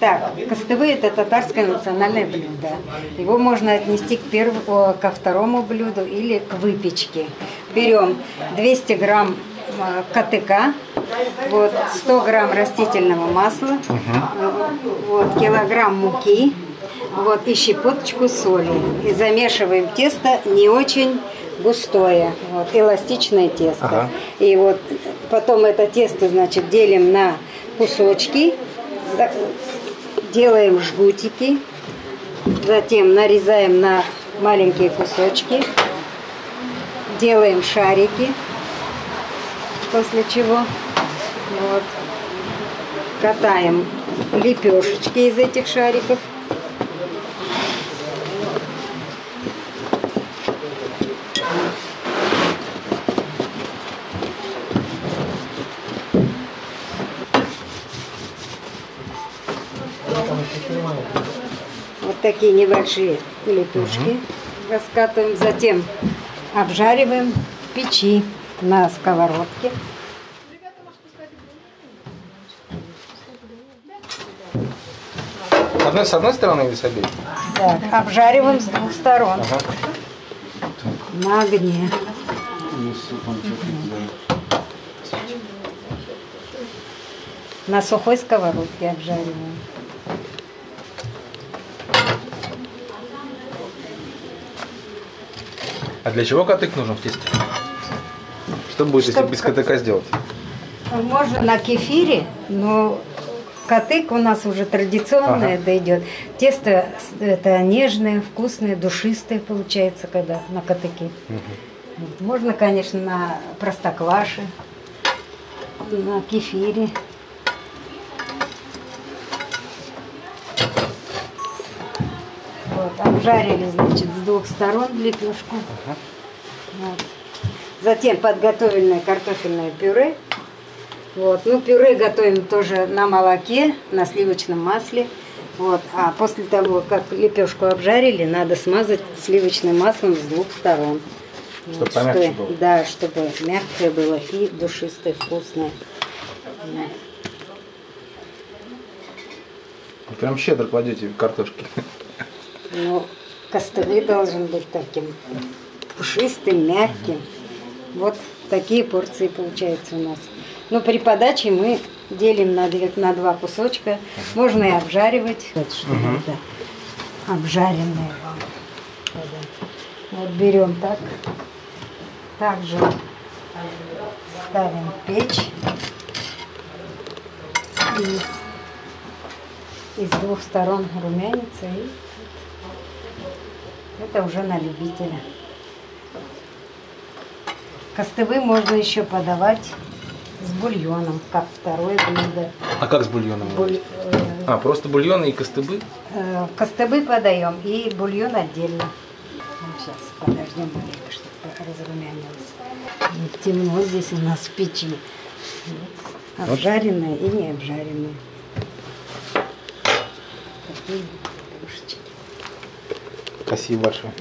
Так, костывы – это татарское национальное блюдо. Его можно отнести ко второму блюду или к выпечке. Берем 200 грамм КТК, вот, 100 грамм растительного масла, вот, килограмм муки, вот, и щепоточку соли. И замешиваем тесто не очень густое, вот, эластичное тесто. И вот потом это тесто, значит, делим на кусочки, делаем жгутики, затем нарезаем на маленькие кусочки, делаем шарики, после чего вот, катаем лепешечки из этих шариков. Вот такие небольшие лепешки раскатываем, затем обжариваем в печи на сковородке. С одной стороны или с обеих? Да, обжариваем с двух сторон на огне. На сухой сковородке обжариваем. А для чего катык нужен в тесте? Что будет, если без КТК сделать? Можно на кефире, но катык у нас уже традиционное дойдет. Тесто это нежное, вкусное, душистое получается, когда на катыке. Вот. Можно, конечно, на простокваше, на кефире. Вот, обжарили, значит, с двух сторон лепешку. Вот. Затем подготовленное картофельное пюре. Вот. Ну, пюре готовим тоже на молоке, на сливочном масле. Вот. А после того, как лепешку обжарили, надо смазать сливочным маслом с двух сторон. Чтобы вот, помягче было. Да, чтобы мягкое было и душистое, вкусное. Вот. Вы прям щедро кладете картошки. Ну, костылы должен быть таким пушистым, мягким. Вот такие порции получаются у нас. Но при подаче мы делим на два кусочка. Можно и обжаривать. Вот что это обжаренное вам. Вот берем так. Также ставим в печь. И с двух сторон румянится. И это уже на любителя. Костывы можно еще подавать с бульоном, как второе блюдо. А как с бульоном? Просто бульон и костыбы? Костыбы подаем и бульон отдельно. Вот сейчас подождем маленько, чтобы разрумянилось. Вот темно здесь у нас в печи. Вот. Обжаренные и не обжаренные. Такие лепешечки. Спасибо большое.